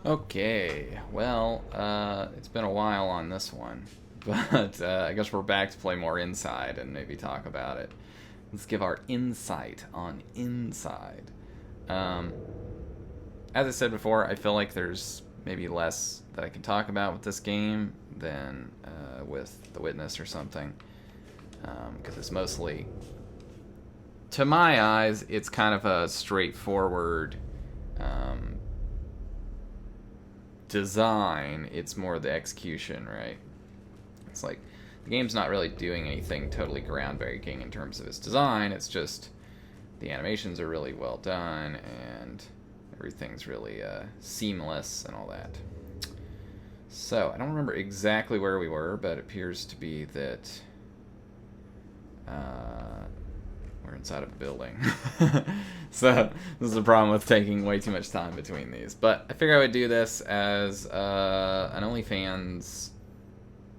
Okay, well, it's been a while on this one, but I guess we're back to play more Inside and maybe talk about it. Let's give our insight on Inside. Um, as I said before, I feel like there's maybe less that I can talk about with this game than with The Witness or something, because it's mostly, to my eyes, it's kind of a straightforward um, design. It's more the execution, right? It's like the game's not really doing anything totally groundbreaking in terms of its design. It's just the animations are really well done and everything's really seamless and all that. So I don't remember exactly where we were, but it appears to be that we're inside of a building. So this is the problem with taking way too much time between these. But I figured I would do this as an OnlyFans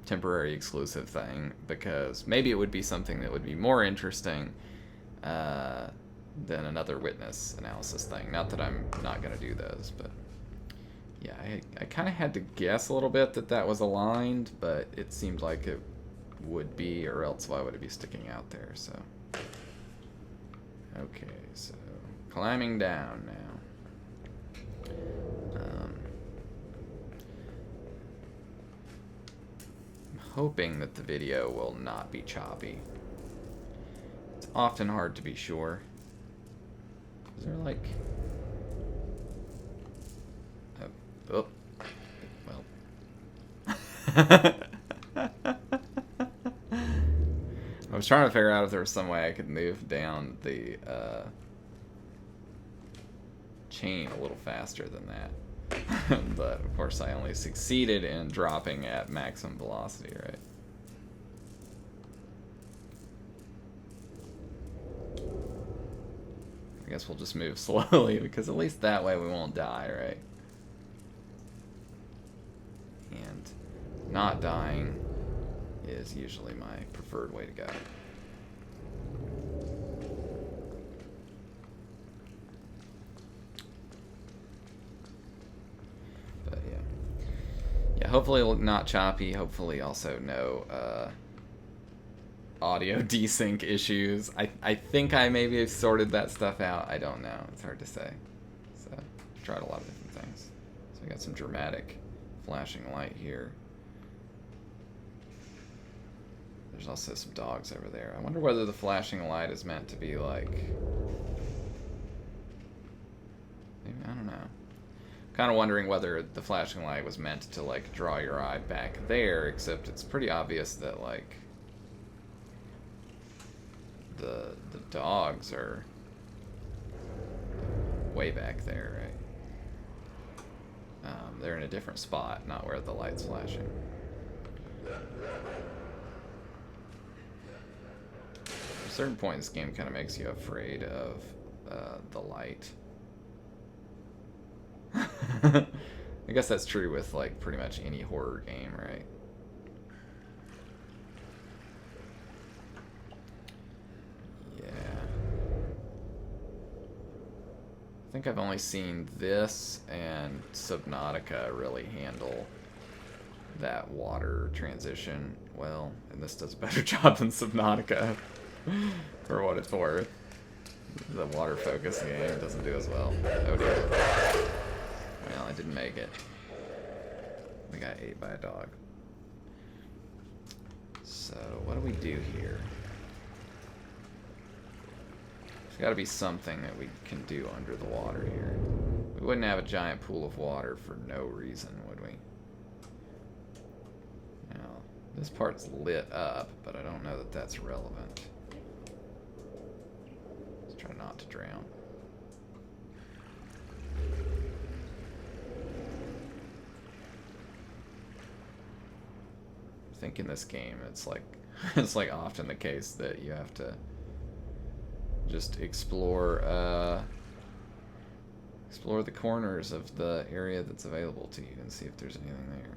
temporary exclusive thing, because maybe it would be something that would be more interesting than another Witness analysis thing. Not that I'm not going to do those, but yeah, I kind of had to guess a little bit that was aligned, but it seemed like it would be, or else why would it be sticking out there? So okay, so climbing down now. I'm hoping that the video will not be choppy. It's often hard to be sure. Is there like... Oh, well. I was trying to figure out if there was some way I could move down the chain a little faster than that. But, of course, I only succeeded in dropping at maximum velocity, right? I guess we'll just move slowly, because at least that way we won't die, right? And not dying is usually my preferred way to go. But yeah, hopefully not choppy. Hopefully also no audio desync issues. I think I maybe have sorted that stuff out. I don't know. It's hard to say. So I've tried a lot of different things. So we got some dramatic flashing light here. There's also some dogs over there. I wonder whether the flashing light is meant to be like... Maybe, I don't know. Kind of wondering whether the flashing light was meant to like draw your eye back there, except it's pretty obvious that like the dogs are way back there, right? They're in a different spot, not where the light's flashing. At a certain point, this game kind of makes you afraid of the light. I guess that's true with like pretty much any horror game, right? Yeah. I think I've only seen this and Subnautica really handle that water transition well, and this does a better job than Subnautica, for what it's worth. The water focus game doesn't do as well. Oh dear. Well, I didn't make it. We got ate by a dog. So, what do we do here? There's got to be something that we can do under the water here. We wouldn't have a giant pool of water for no reason, would we? Now, this part's lit up, but I don't know that that's relevant. Let's try not to drown. I think in this game, it's like often the case that you have to just explore the corners of the area that's available to you and see if there's anything there.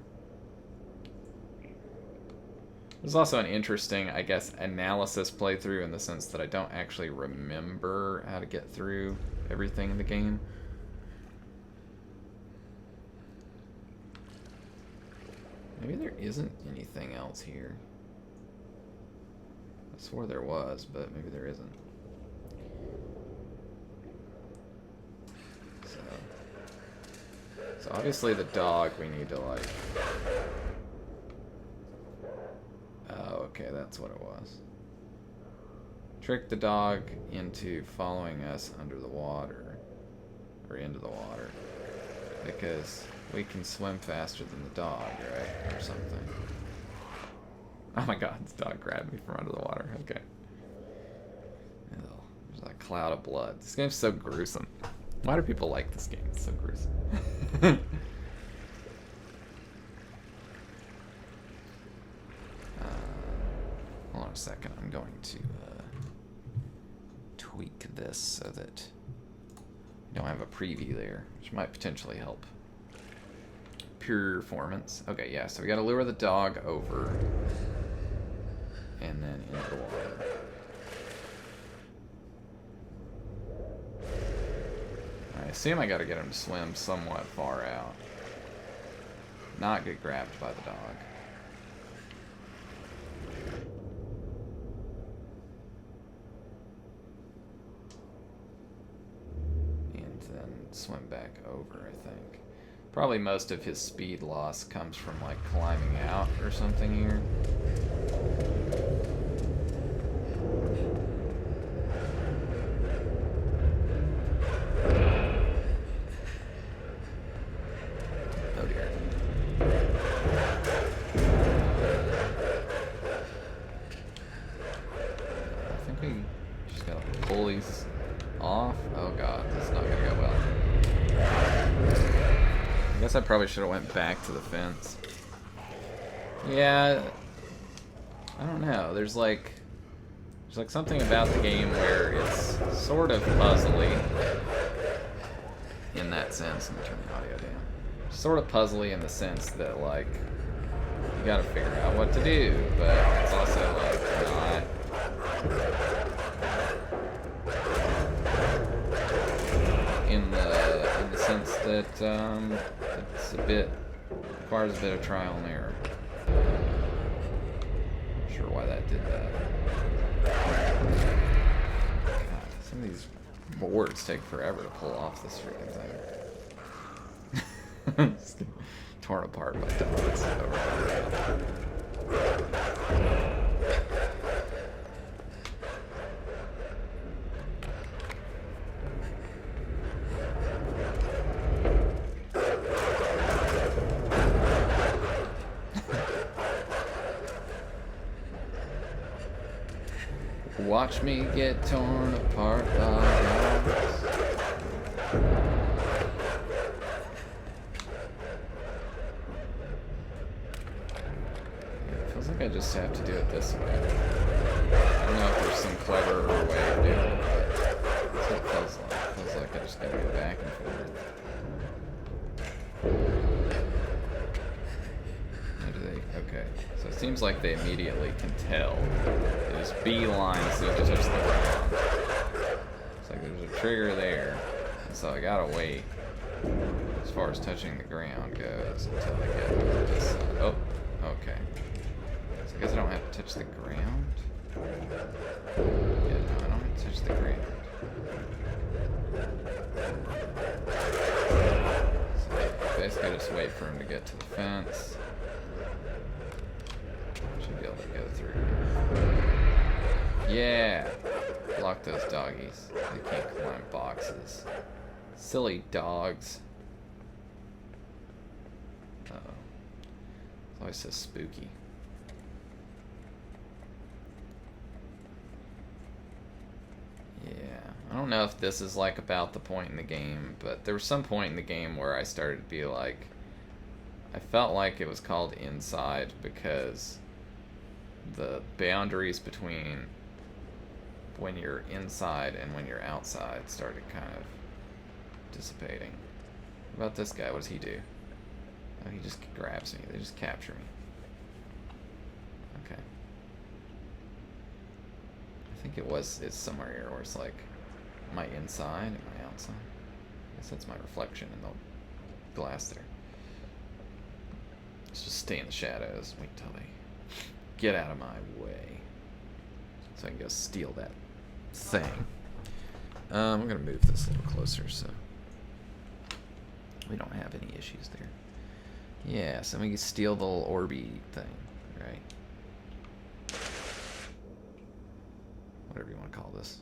There's also an interesting, I guess, analysis playthrough in the sense that I don't actually remember how to get through everything in the game. Maybe there isn't anything else here. I swore there was, but maybe there isn't. So obviously the dog we need to like... Oh, okay, that's what it was. Trick the dog into following us under the water. Or into the water. Because we can swim faster than the dog, right? Or something. Oh my god, this dog grabbed me from under the water. Okay. Ew, there's a cloud of blood. This game's so gruesome. Why do people like this game? It's so gruesome. Hold on a second. I'm going to tweak this so that you don't have a preview there, which might potentially help. Performance. Okay, yeah, so we gotta lure the dog over and then into the water. I assume I gotta get him to swim somewhat far out. Not get grabbed by the dog. And then swim back over, I think. Probably most of his speed loss comes from like climbing out or something here. Oh dear. I think we just gotta pull these off. Oh god, this is not gonna go well. I guess I probably should have went back to the fence. Yeah, I don't know. There's like something about the game where it's sort of puzzly in that sense. Let me turn the audio down. Sort of puzzly in the sense that like you gotta figure out what to do, but it's also like not. In the sense that it's requires a bit of trial and error. Not sure why that did that. God, some of these boards take forever to pull off this freaking thing. Just getting torn apart by dogs. Watch me get torn apart by dogs. It feels like I just have to do it this way. I don't know if there's some cleverer way to do it, but that's what it feels like. It feels like I just gotta go back and forth. Okay, so it seems like they immediately can tell. They just beeline as soon as they touch the ground. It's like there's a trigger there, and so I gotta wait as far as touching the ground goes until I get to this side. Oh, okay. So I guess I don't have to touch the ground? Yeah, no, I don't have to touch the ground. So basically just wait for him to get to the fence. Should be able to go through. Yeah! Block those doggies. They can't climb boxes. Silly dogs. Uh-oh. It's always so spooky. Yeah. I don't know if this is like about the point in the game, but there was some point in the game where I started to be like... I felt like it was called Inside because the boundaries between when you're inside and when you're outside started kind of dissipating. What about this guy? What does he do? Oh, he just grabs me. They just capture me. Okay. I think it's somewhere here where it's like, am I inside? Am I outside? I guess that's my reflection in the glass there. Let's just stay in the shadows. Wait till they get out of my way. So I can go steal that thing. I'm going to move this a little closer so we don't have any issues there. Yeah, so we can steal the little orby thing, right? Whatever you want to call this.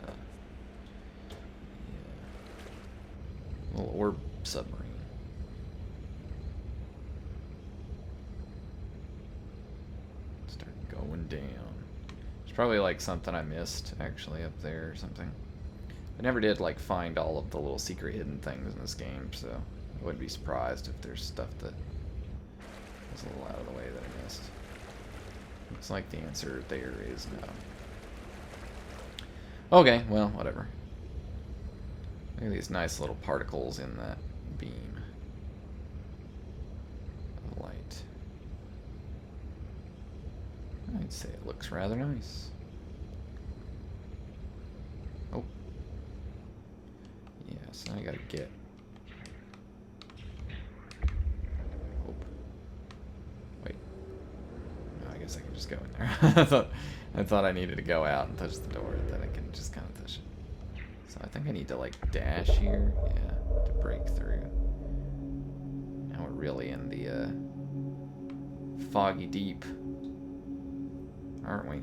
Yeah. Little orb submarine. Start going down. There's probably like something I missed actually up there or something. I never did like find all of the little secret hidden things in this game, so I wouldn't be surprised if there's stuff that was a little out of the way that I missed. Looks like the answer there is no. Okay, well, whatever. Look at these nice little particles in that beam of light. I'd say it looks rather nice. Oh. Yeah, so I gotta get... Oh. Wait. No, I guess I can just go in there. I thought I needed to go out and touch the door, then I can just kind of touch it. So I think I need to like dash here, yeah, to break through. Now we're really in the foggy deep, aren't we?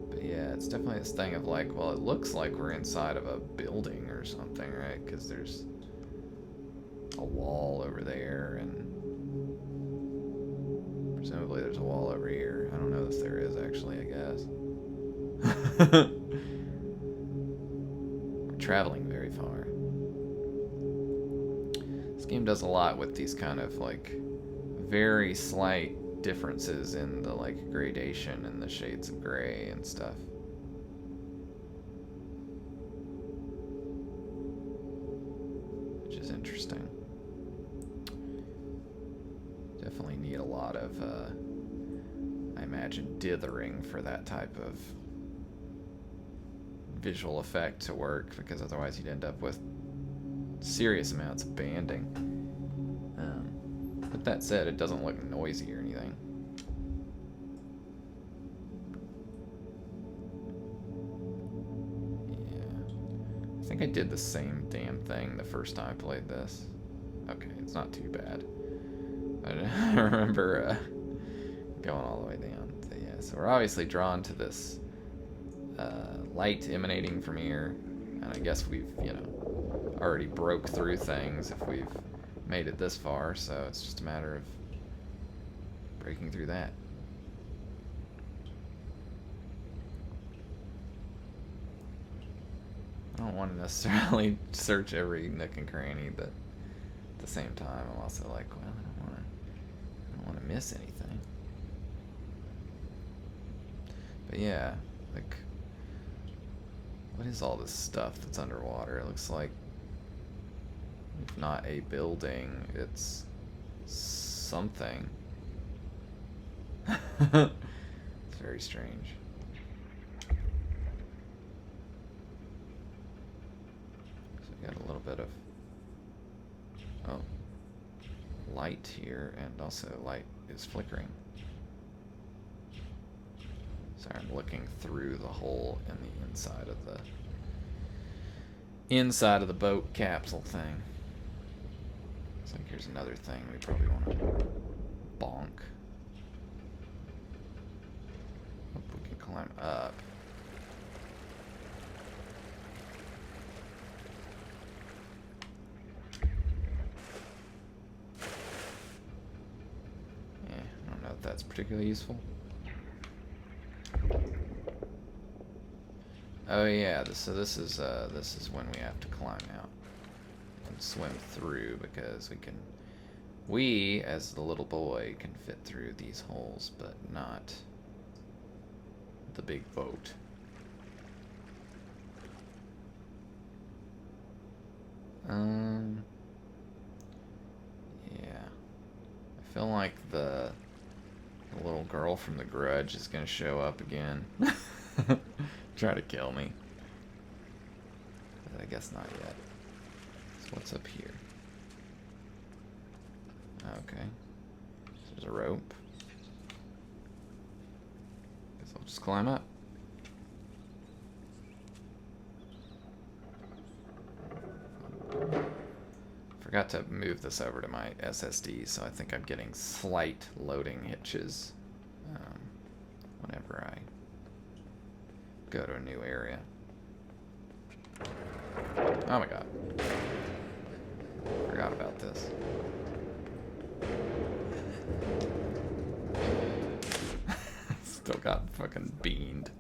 But yeah, it's definitely this thing of like, well, it looks like we're inside of a building or something, right? Because there's a wall over there, and presumably there's a wall over here. I don't know if there is actually, I guess. Traveling very far. This game does a lot with these kind of like very slight differences in the like gradation and the shades of gray and stuff. Which is interesting. Definitely need a lot of I imagine dithering for that type of visual effect to work, because otherwise you'd end up with serious amounts of banding. But that said, it doesn't look noisy or anything. Yeah. I think I did the same damn thing the first time I played this. Okay, it's not too bad. I remember going all the way down. So, yeah, so we're obviously drawn to this light emanating from here, and I guess we've, you know, already broke through things if we've made it this far, so it's just a matter of breaking through that. I don't want to necessarily search every nook and cranny, but at the same time I'm also like, well, I don't want to miss anything. But yeah, like, what is all this stuff that's underwater? It looks like, if not a building, it's something. It's very strange. So we got a little bit of light here, and also light is flickering. Sorry, I'm looking through the hole in the inside of the boat capsule thing. Looks like here's another thing we probably want to bonk. Hope we can climb up. Yeah, I don't know if that's particularly useful. Oh yeah, so this is when we have to climb out and swim through, because we as the little boy can fit through these holes, but not the big boat. Yeah, I feel like the little girl from The Grudge is gonna show up again. Try to kill me. But I guess not yet. So what's up here? Okay. So there's a rope. Guess I'll just climb up. Forgot to move this over to my SSD, so I think I'm getting slight loading hitches whenever I go to a new area. Oh my god. Forgot about this. Still got fucking beamed.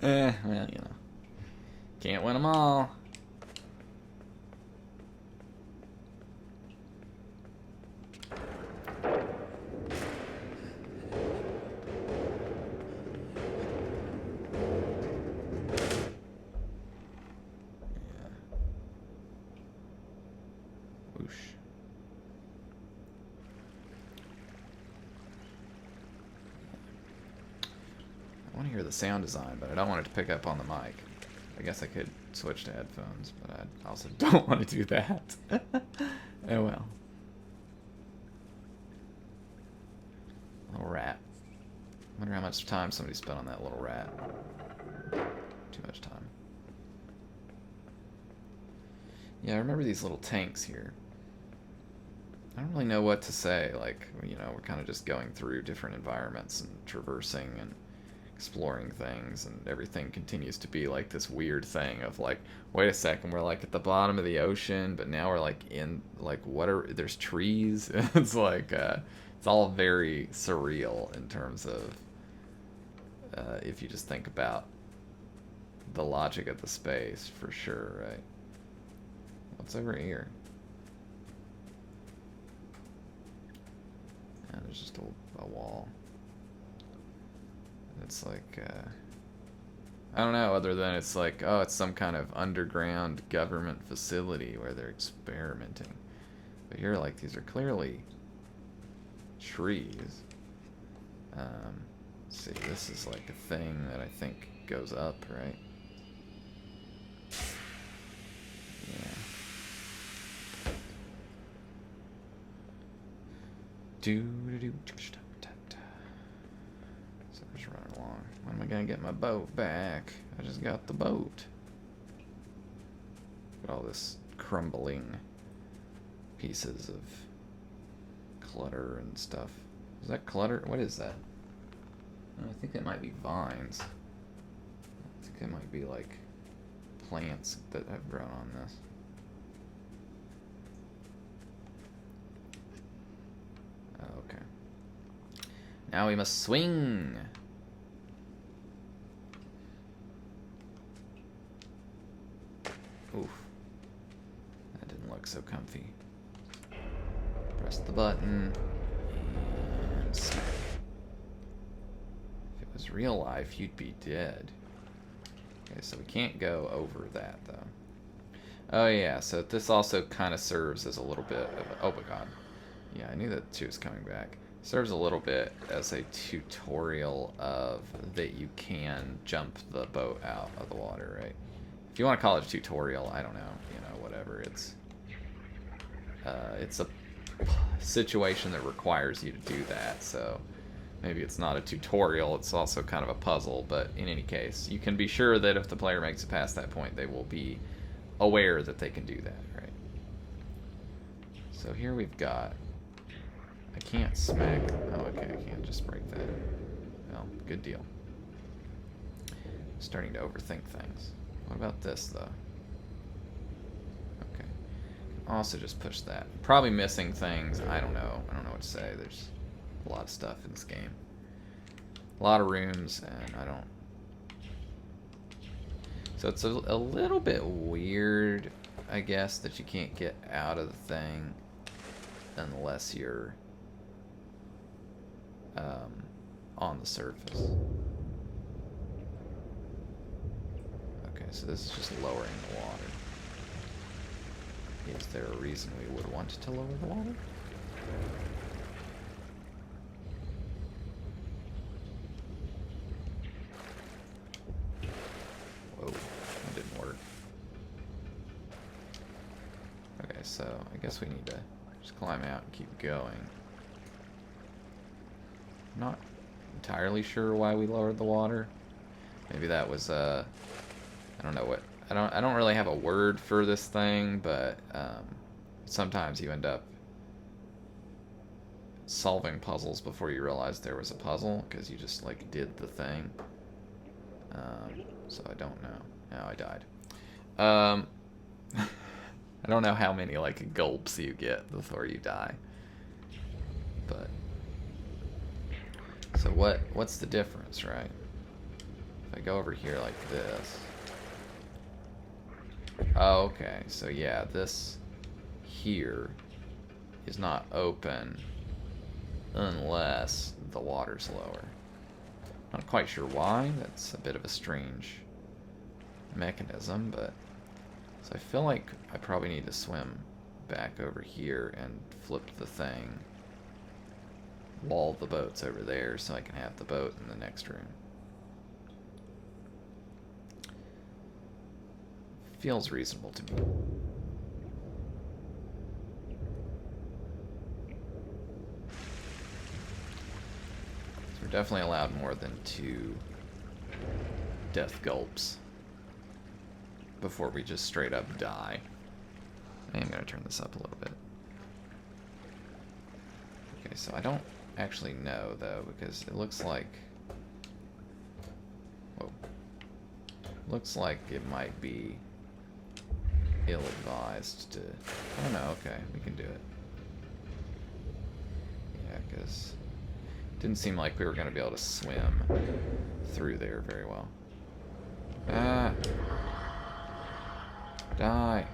Well, you know. Can't win them all. I want to hear the sound design, but I don't want it to pick up on the mic. I guess I could switch to headphones, but I also don't want to do that. Oh well. Little rat. Wonder how much time somebody spent on that little rat. Too much time. Yeah, I remember these little tanks here. I don't really know what to say. Like, you know, we're kind of just going through different environments and traversing and exploring things, and everything continues to be like this weird thing of like, wait a second, we're like at the bottom of the ocean, but now we're like in like there's trees. It's like it's all very surreal in terms of if you just think about the logic of the space, for sure, right? What's over here? Yeah, there's just a wall. It's like, I don't know, other than it's like, oh, it's some kind of underground government facility where they're experimenting. But here, like, these are clearly trees. Let's see, this is like a thing that I think goes up, right? Yeah. So just running along. When am I gonna get my boat back? I just got the boat. Look at all this crumbling pieces of clutter and stuff. Is that clutter? What is that? I think that might be vines. I think it might be like plants that have grown on this. Okay. Now we must swing. Oof. That didn't look so comfy. Press the button and smack. If it was real life, you'd be dead. Okay, so we can't go over that though. Oh yeah, so this also kind of serves as a little bit of a, oh my god. Yeah, I knew that she was coming back. Serves a little bit as a tutorial of that you can jump the boat out of the water, right? If you want to call it a tutorial, I don't know, you know, whatever. It's a situation that requires you to do that, so maybe it's not a tutorial, it's also kind of a puzzle, but in any case, you can be sure that if the player makes it past that point, they will be aware that they can do that, right? So here we've got, I can't smack, oh okay, I can't just break that. Well, good deal. I'm starting to overthink things. What about this though? Okay. Also just push that. Probably missing things, I don't know what to say. There's a lot of stuff in this game. A lot of rooms, and I don't... So it's a little bit weird, I guess, that you can't get out of the thing unless you're on the surface. Okay, so this is just lowering the water. Is there a reason we would want to lower the water? Whoa, that didn't work. Okay, so I guess we need to just climb out and keep going. I'm not entirely sure why we lowered the water. Maybe that was I don't know what, I don't really have a word for this thing, but sometimes you end up solving puzzles before you realize there was a puzzle because you just like did the thing. So I don't know. Now I died. I don't know how many like gulps you get before you die. But so what's the difference, right? If I go over here like this. Oh, okay. So yeah, this here is not open unless the water's lower. Not quite sure why. That's a bit of a strange mechanism, but so I feel like I probably need to swim back over here and flip the thing, wall the boats over there so I can have the boat in the next room. Feels reasonable to me. We're definitely allowed more than 2 death gulps before we just straight up die. I am going to turn this up a little bit. Okay, so I don't actually know, though, because it looks like... Whoa. Looks like it might be ill-advised to... Oh, no, okay, we can do it. Yeah, because... Didn't seem like we were going to be able to swim through there very well. Ah! Die! I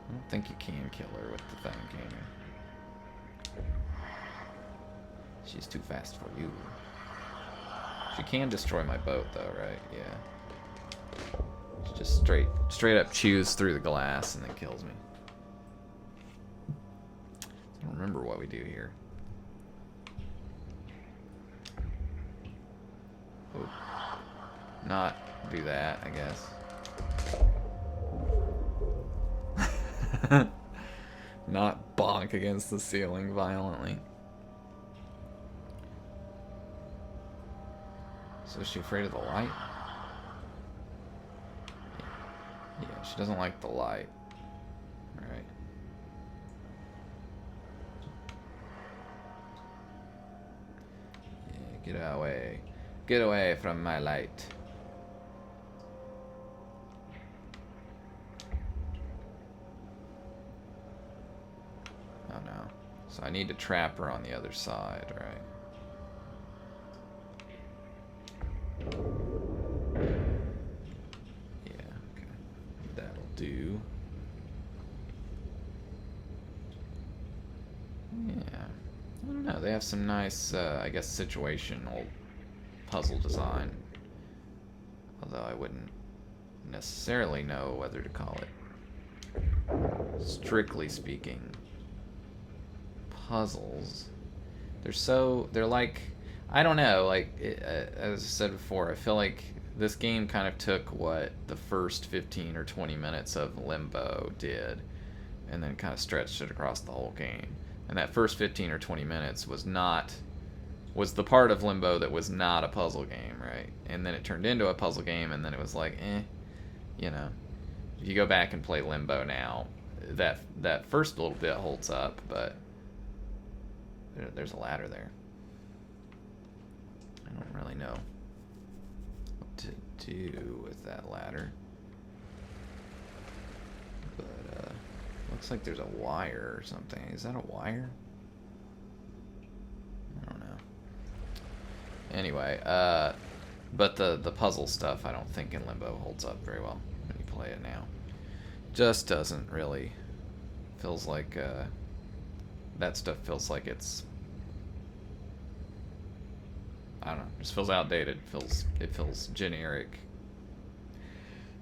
don't think you can kill her with the thing, can you? She's too fast for you. She can destroy my boat, though, right? Yeah. She just straight up chews through the glass and then kills me. I don't remember what we do here. Oh. Not do that, I guess. Not bonk against the ceiling violently. So is she afraid of the light? Yeah, she doesn't like the light. Alright. Yeah, get away. Get away from my light. Oh no. So I need to trap her on the other side, right? Yeah, okay. That'll do. Yeah. I don't know. They have some nice, I guess, situational puzzle design. Although I wouldn't necessarily know whether to call it, strictly speaking, puzzles. They're like, I don't know, like, as I said before, I feel like this game kind of took what the first 15 or 20 minutes of Limbo did and then kind of stretched it across the whole game. And that first 15 or 20 minutes was the part of Limbo that was not a puzzle game, right? And then it turned into a puzzle game, and then it was like, you know. If you go back and play Limbo now, that first little bit holds up, but there's a ladder there. I don't really know what to do with that ladder. But, looks like there's a wire or something. Is that a wire? I don't know. Anyway, but the puzzle stuff I don't think in Limbo holds up very well when you play it now. Just doesn't really. Feels like that stuff feels like it's, I don't know, just feels outdated. It feels generic.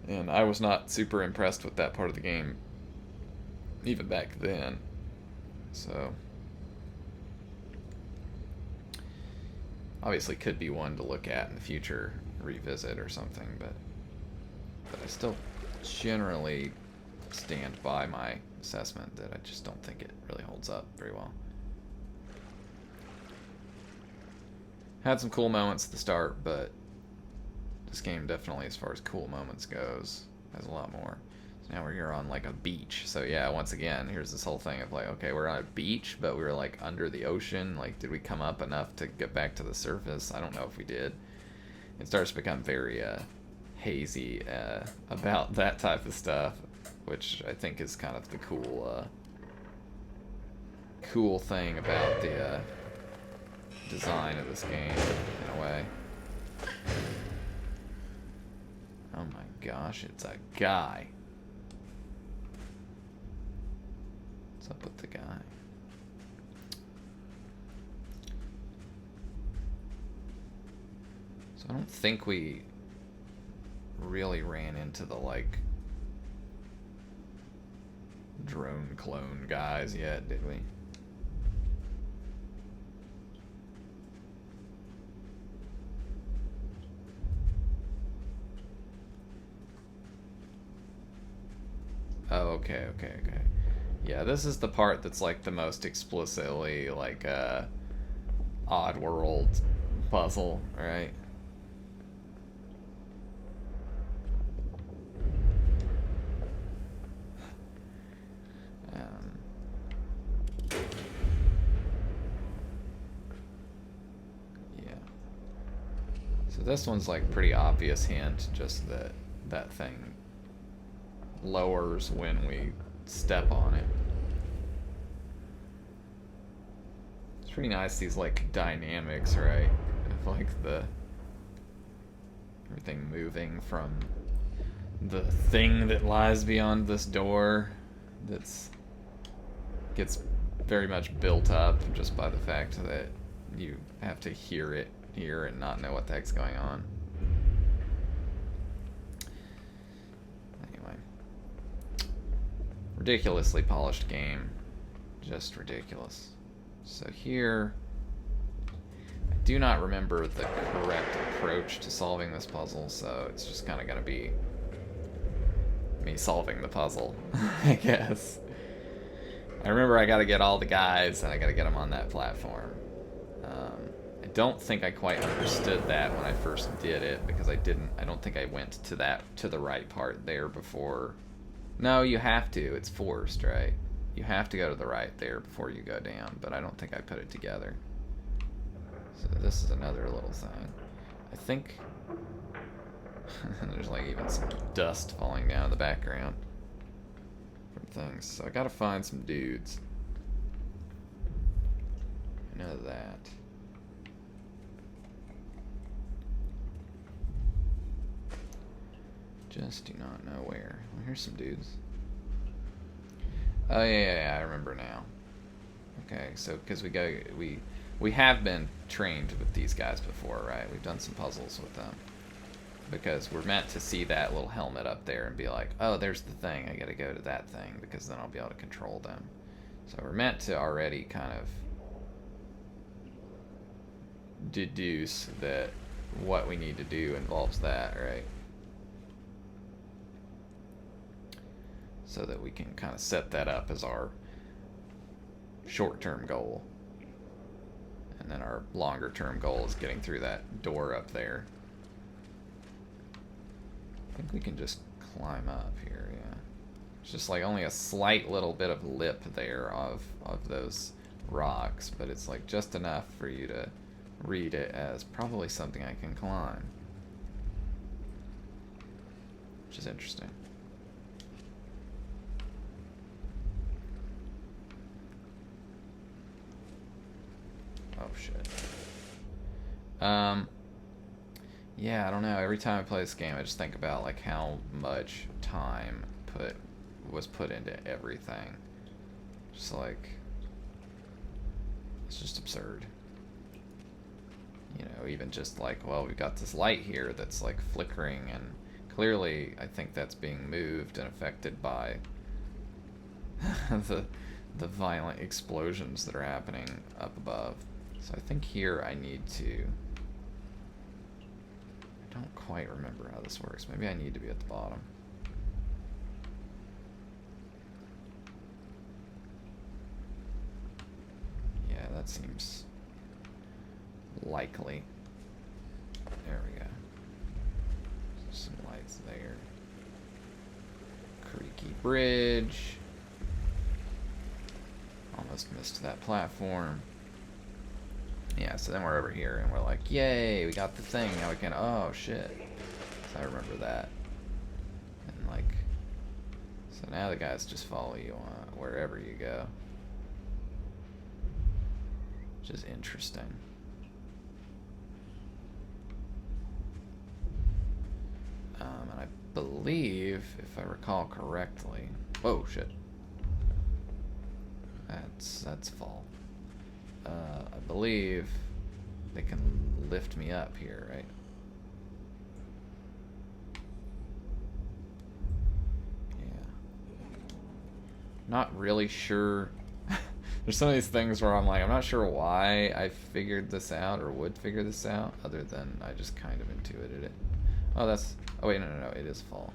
And I was not super impressed with that part of the game even back then. So obviously could be one to look at in the future, revisit or something, but I still generally stand by my assessment that I just don't think it really holds up very well. Had some cool moments at the start, but this game definitely, as far as cool moments goes, has a lot more. So now we're here on like a beach. So yeah, once again, here's this whole thing of like, okay, we're on a beach, but we were like under the ocean. Like, did we come up enough to get back to the surface? I don't know if we did. It starts to become very hazy about that type of stuff, which I think is kind of the cool thing about the design of this game, in a way. Oh my gosh, it's a guy. What's up with the guy? So I don't think we really ran into the, like, drone clone guys yet, did we? Oh, okay. Yeah, this is the part that's like the most explicitly like Oddworld puzzle, right? Yeah. So this one's like pretty obvious hint, just that that thing lowers when we step on it. It's pretty nice, these like dynamics, right? Of like the everything moving from the thing that lies beyond this door that's gets very much built up just by the fact that you have to hear it here and not know what the heck's going on. Ridiculously polished game. Just ridiculous. So here, I do not remember the correct approach to solving this puzzle, so it's just kind of going to be me solving the puzzle, I guess. I remember I got to get all the guys, and I got to get them on that platform. I don't think I quite understood that when I first did it, because I don't think I went to the right part there before. No, you have to. It's forced, right? You have to go to the right there before you go down, but I don't think I put it together. So this is another little thing. I think there's like even some dust falling down in the background from things. So I gotta find some dudes. I know that. Just do not know where. Well, here's some dudes. Oh yeah, I remember now. Okay, so because we have been trained with these guys before, right? We've done some puzzles with them because we're meant to see that little helmet up there and be like, oh, there's the thing. I got to go to that thing because then I'll be able to control them. So we're meant to already kind of deduce that what we need to do involves that, right? So that we can kind of set that up as our short-term goal. And then our longer-term goal is getting through that door up there. I think we can just climb up here, yeah. It's just like only a slight little bit of lip there of those rocks, but it's like just enough for you to read it as probably something I can climb. Which is interesting. Oh shit. Yeah, I don't know. Every time I play this game, I just think about like how much time was put into everything. Just like, it's just absurd. You know, even just like, well, we've got this light here that's like flickering, and clearly I think that's being moved and affected by the violent explosions that are happening up above. So I think here I need to... I don't quite remember how this works. Maybe I need to be at the bottom. That seems likely. There we go. Some lights there. Creaky bridge. Almost missed that platform. Yeah, so then we're over here and we're like, yay, we got the thing. Now we can, oh shit. So I remember that. And like, so now the guys just follow you on wherever you go. Which is interesting. And I believe, if I recall correctly, whoa, shit. That's fall. I believe they can lift me up here, right? Yeah. Not really sure. There's some of these things where I'm like, I'm not sure why I figured this out or would figure this out, other than I just kind of intuited it. Oh, that's... Oh, wait, no, it is fall.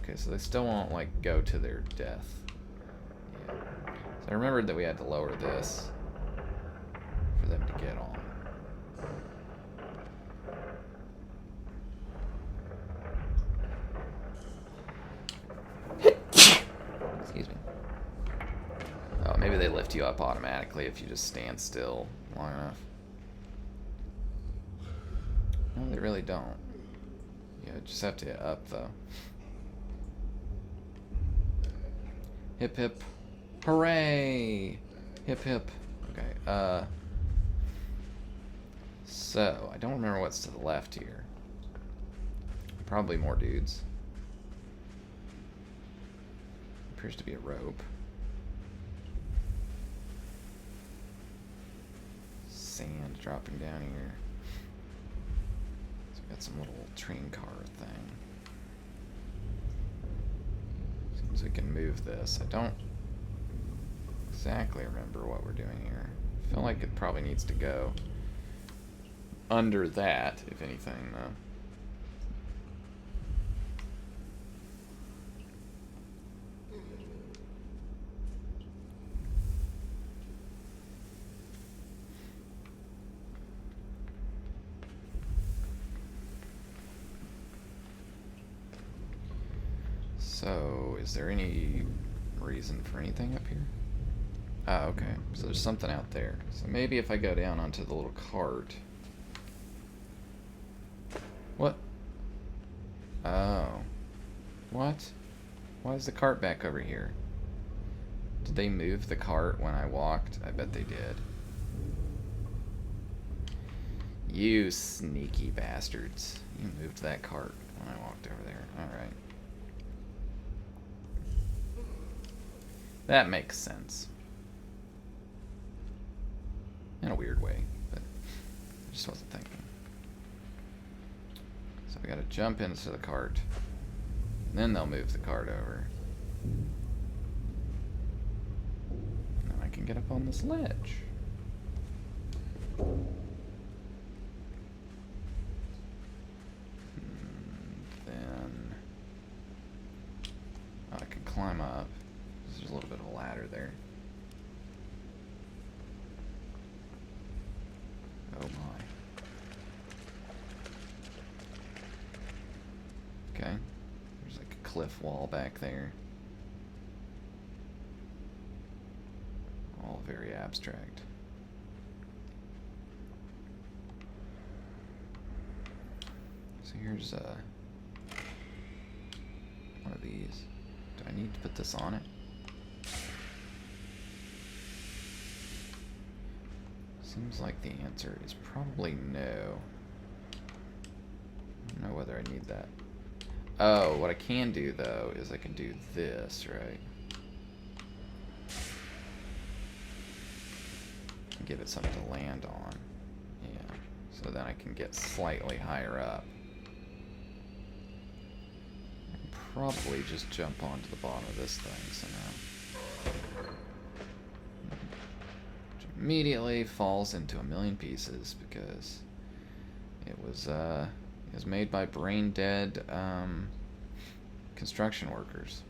Okay, so they still won't, like, go to their death. Yeah. So I remembered that we had to lower this for them to get on. Excuse me. Oh, maybe they lift you up automatically if you just stand still long enough. No, they really don't. You just have to hit up, though. Hip hip. Hooray! Hip hip. Okay, so, I don't remember what's to the left here. Probably more dudes. Appears to be a rope. Sand dropping down here. So we got some little train car thing. Seems we can move this. I don't exactly remember what we're doing here. I feel like it probably needs to go under that, if anything, though. So, is there any reason for anything up here? Oh, okay. So there's something out there. So maybe if I go down onto the little cart... What? Oh. What? Why is the cart back over here? Did they move the cart when I walked? I bet they did. You sneaky bastards. You moved that cart when I walked over there. Alright. That makes sense. In a weird way, but I just wasn't thinking. So we gotta jump into the cart. And then they'll move the cart over. And then I can get up on this ledge. And then... oh, I can climb up. There's a little bit of a ladder there. Oh my. Okay. There's like a cliff wall back there. All very abstract. So here's one of these. Do I need to put this on it? Seems like the answer is probably no. I don't know whether I need that. Oh, what I can do, though, is I can do this, right? And give it something to land on. Yeah. So then I can get slightly higher up. And probably just jump onto the bottom of this thing somehow. Immediately falls into a million pieces because it was made by brain dead construction workers.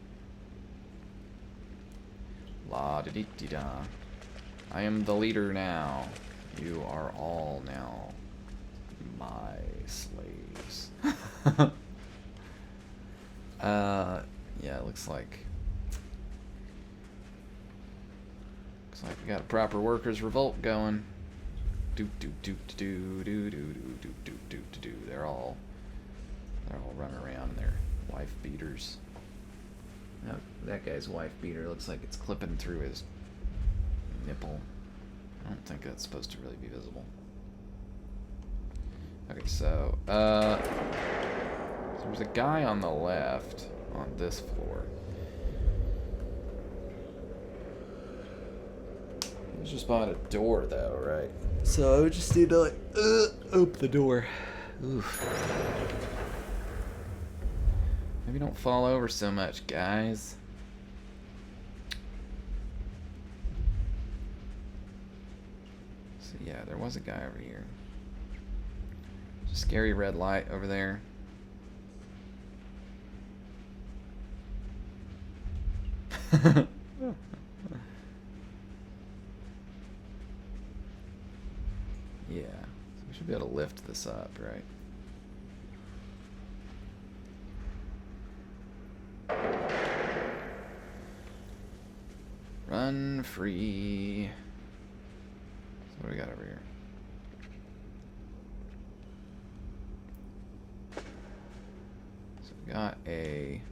La da dee dee da. I am the leader now. You are all now my slaves. Yeah, it looks like we got a proper workers' revolt going. They're all running around in their wife beaters. Now, that guy's wife beater looks like it's clipping through his nipple. I don't think that's supposed to really be visible. Okay, so there's a guy on the left on this floor. He's just behind a door, though, right? So I would just need to, like, open the door. Oof. Maybe don't fall over so much, guys. So, yeah, there was a guy over here. Scary red light over there. Yeah, so we should be able to lift this up, right? Run free. So what do we got over here? So we got a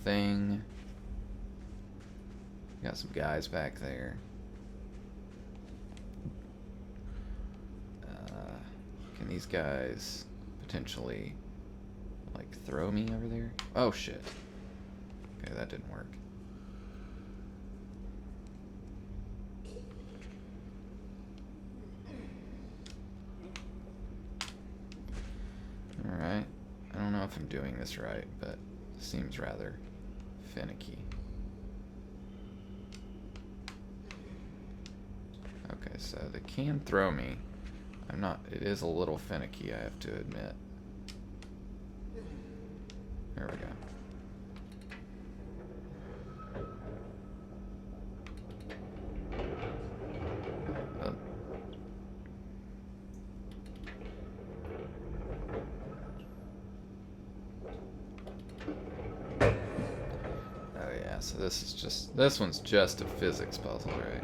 thing. We got some guys back there. Can these guys potentially, like, throw me over there? Oh, shit. Okay, that didn't work. Alright. I don't know if I'm doing this right, but it seems rather finicky. Okay, so they can throw me. I'm not, it is a little finicky, I have to admit. There we go. Oh. Oh yeah, so this one's just a physics puzzle, right?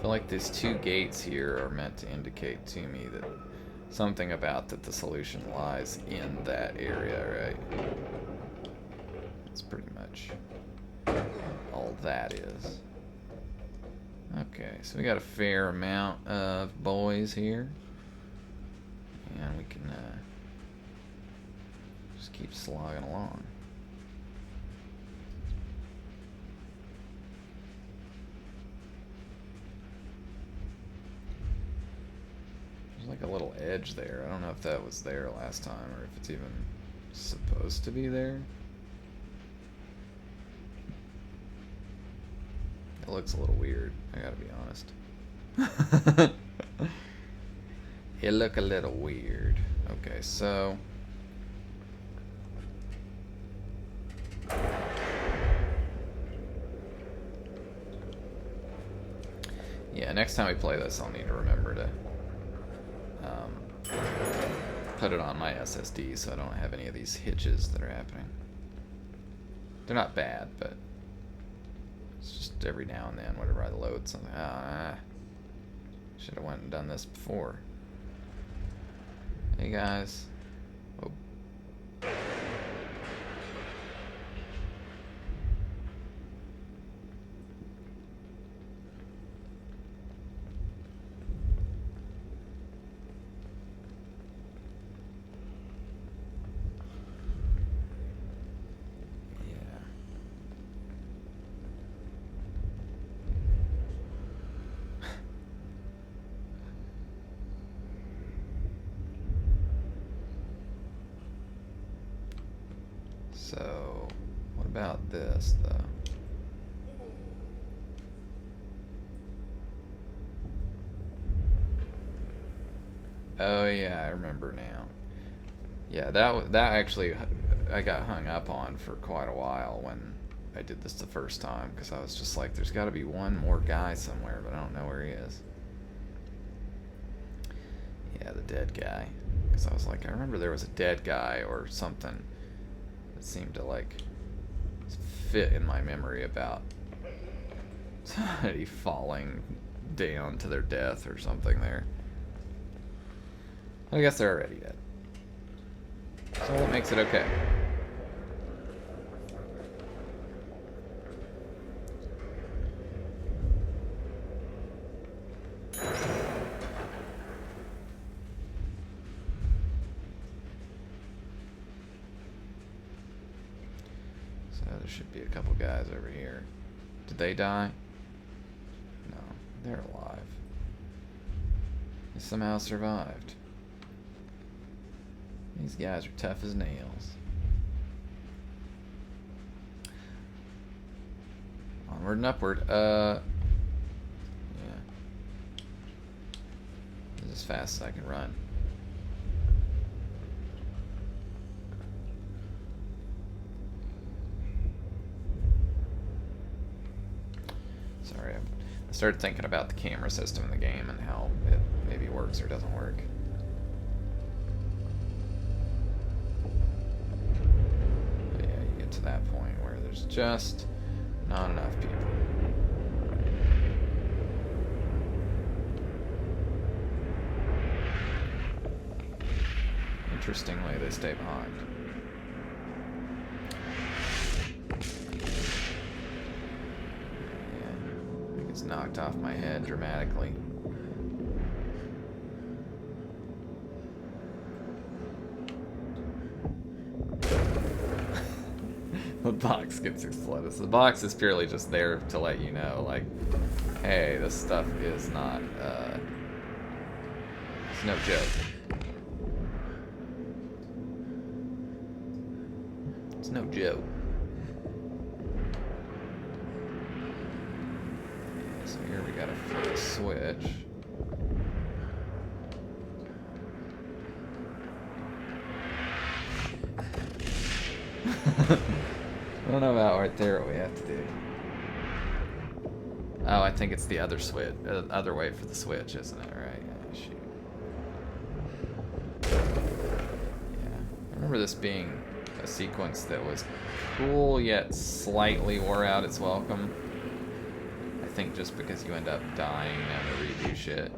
Like these two gates here are meant to indicate to me that something about that the solution lies in that area, right? That's pretty much all that is. Okay, so we got a fair amount of boys here, and we can just keep slogging along. Like a little edge there. I don't know if that was there last time or if it's even supposed to be there. It looks a little weird, I gotta be honest. It look a little weird. Okay, so yeah, next time we play this I'll need to remember to put it on my SSD so I don't have any of these hitches that are happening. They're not bad, but it's just every now and then whenever I load something. Should have went and done this before. Hey guys. Oh. So, what about this, though? Oh yeah, I remember now. Yeah, that actually I got hung up on for quite a while when I did this the first time, because I was just like, there's got to be one more guy somewhere, but I don't know where he is. Yeah, the dead guy. Because I was like, I remember there was a dead guy or something that seemed to like fit in my memory about somebody falling down to their death or something there. I guess they're already dead. So that makes it okay. So there should be a couple guys over here. Did they die? No, they're alive. They somehow survived. These guys are tough as nails. Onward and upward. Yeah. This is as fast as I can run. Sorry, I started thinking about the camera system in the game and how it maybe works or doesn't work. To that point where there's just not enough people. Interestingly, they stay behind. Yeah, it gets knocked off my head dramatically. The box gets exploded. So the box is purely just there to let you know, like, hey, this stuff is not, it's no joke. It's no joke. Yeah, so here we gotta flip a switch. I don't know about right there what we have to do. Oh, I think it's the other switch, other way for the switch, isn't it? Right? Yeah, shoot. Yeah, I remember this being a sequence that was cool yet slightly wore out its welcome. I think just because you end up dying and having to redo shit.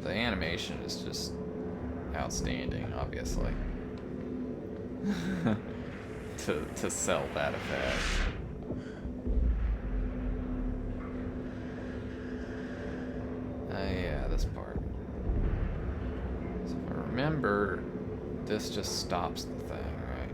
The animation is just outstanding, obviously. to sell that effect. Yeah, this part. So if I remember, this just stops the thing, right?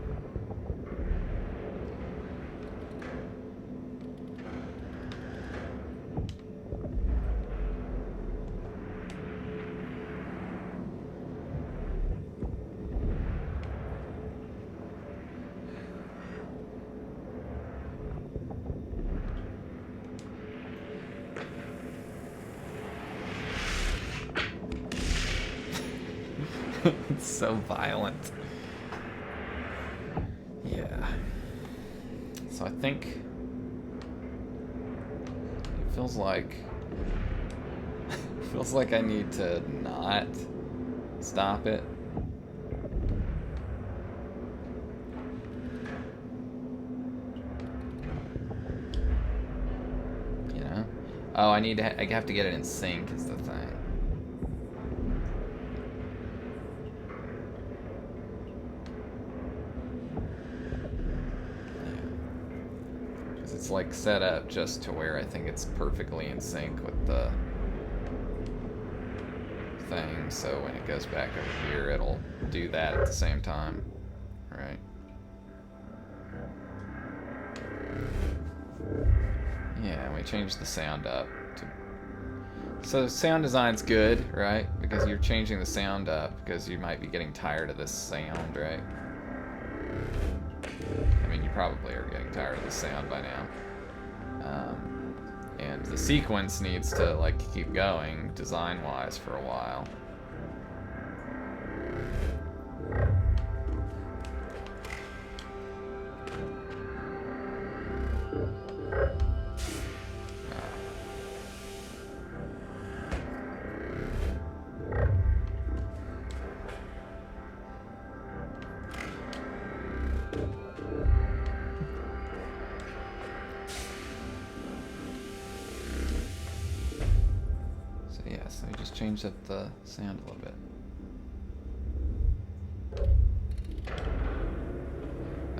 It's so violent. Yeah. So I think it feels like I need to not stop it. You know? Oh, I have to get it in sync is the thing. It's like set up just to where I think it's perfectly in sync with the thing, so when it goes back over here it'll do that at the same time, right? Yeah, we changed the sound up. So sound design's good, right? Because you're changing the sound up because you might be getting tired of this sound, right? I mean, you probably are getting tired of the sound by now. And the sequence needs to like keep going design-wise for a while. So we just changed up the sound a little bit.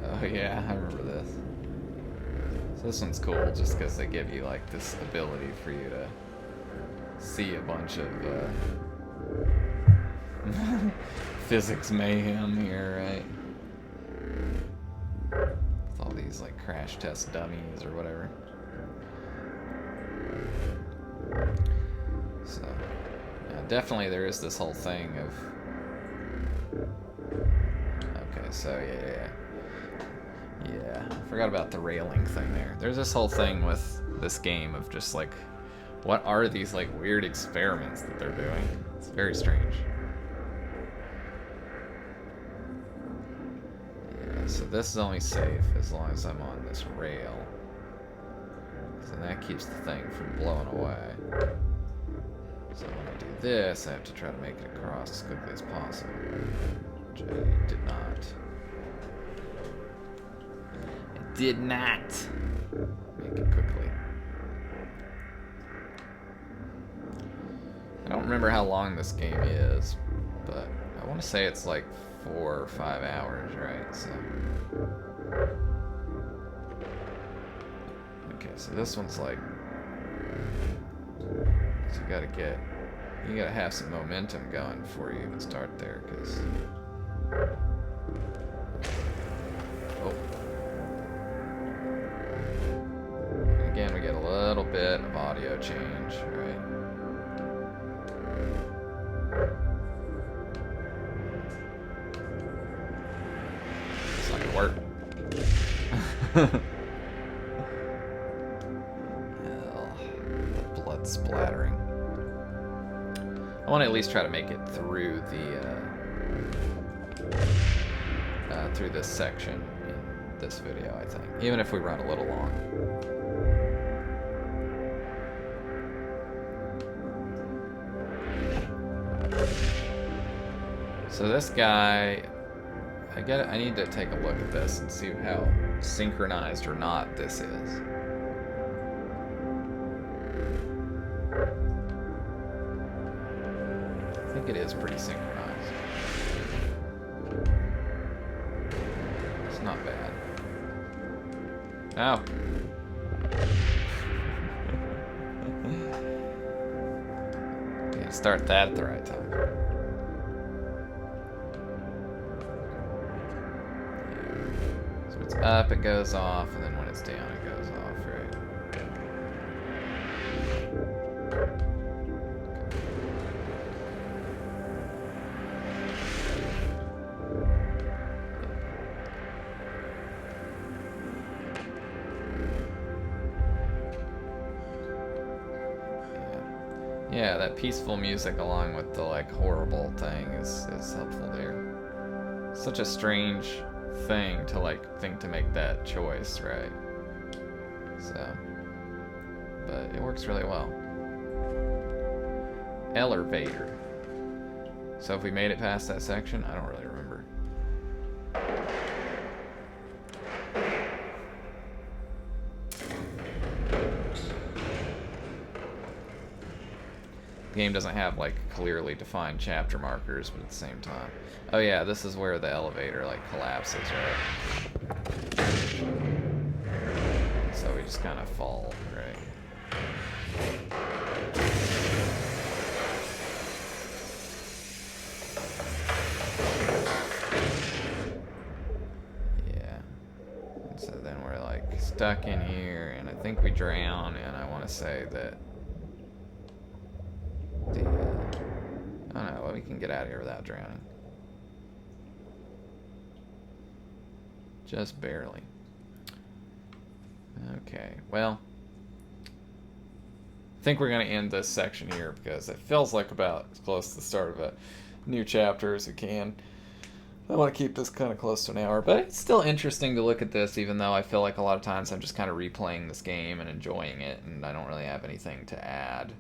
Oh yeah, I remember this. So this one's cool just because they give you like this ability for you to see a bunch of physics mayhem here, right? With all these like crash test dummies or whatever. So, yeah, definitely there is this whole thing of... Okay, so yeah, I forgot about the railing thing there. There's this whole thing with this game of just like, what are these like weird experiments that they're doing? It's very strange. Yeah, so this is only safe as long as I'm on this rail. So that keeps the thing from blowing away. So when I do this, I have to try to make it across as quickly as possible, which I did not. I did not make it quickly. I don't remember how long this game is, but I want to say it's like 4 or 5 hours, right? So. Okay, so this one's like... So you gotta have some momentum going before you even start there, because... Oh. And again, we get a little bit of audio change, right? It's not gonna work. The blood splattering. I want to at least try to make it through the through this section in this video, I think, even if we run a little long. So this guy, I need to take a look at this and see how synchronized or not this is. I think it is pretty synchronized. It's not bad. Ow. You gotta start that at the right time. So when it's up, it goes off, and then when it's down, it goes off, right? Yeah, that peaceful music along with the like horrible thing is helpful there. Such a strange thing to like think to make that choice, right? So, but it works really well. Elevator. So if we made it past that section, I don't really remember. The game doesn't have like clearly defined chapter markers, but at the same time. Oh yeah, this is where the elevator like collapses, right? So we just kind of fall, right? Yeah. And so then we're like stuck in here, and I think we drown, and I want to say that the, oh no, well, we can get out of here without drowning. Just barely. Okay, well, I think we're going to end this section here because it feels like about as close to the start of a new chapter as we can. I want to keep this kind of close to an hour, but it's still interesting to look at this, even though I feel like a lot of times I'm just kind of replaying this game and enjoying it, and I don't really have anything to add.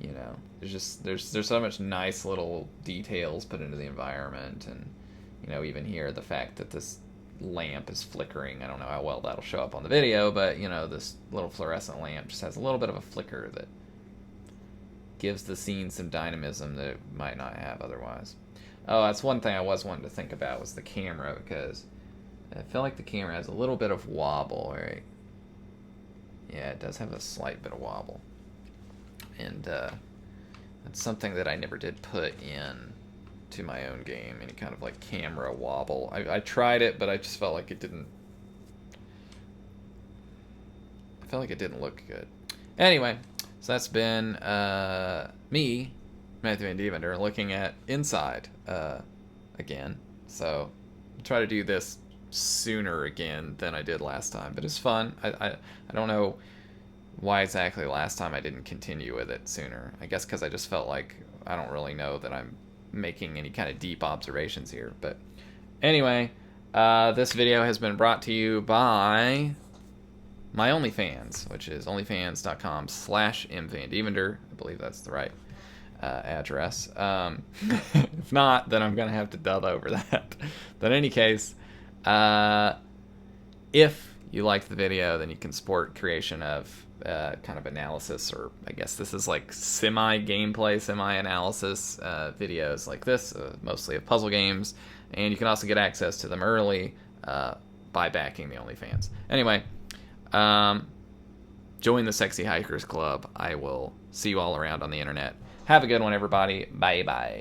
You know, there's so much nice little details put into the environment, and you know, even here, the fact that this lamp is flickering. I don't know how well that'll show up on the video, but you know, this little fluorescent lamp just has a little bit of a flicker that gives the scene some dynamism that it might not have otherwise. Oh, that's one thing I was wanting to think about was the camera, because I feel like the camera has a little bit of wobble, right? Yeah, it does have a slight bit of wobble. And that's something that I never did put in to my own game, any kind of like camera wobble. I tried it, but I just felt like it didn't... I felt like it didn't look good. Anyway, so that's been me, Matthew Van Devender, looking at Inside again. So I'll try to do this sooner again than I did last time, but it's fun. I don't know why exactly last time I didn't continue with it sooner. I guess because I just felt like I don't really know that I'm making any kind of deep observations here. But anyway, this video has been brought to you by my OnlyFans, which is onlyfans.com/mvandevender. I believe that's the right address. If not, then I'm going to have to dub over that. But in any case, if you liked the video, then you can support creation of kind of analysis, or I guess this is like semi-gameplay, semi-analysis videos like this, mostly of puzzle games. And you can also get access to them early by backing the OnlyFans. Anyway, join the Sexy Hikers Club. I will see you all around on the internet. Have a good one, everybody. Bye-bye.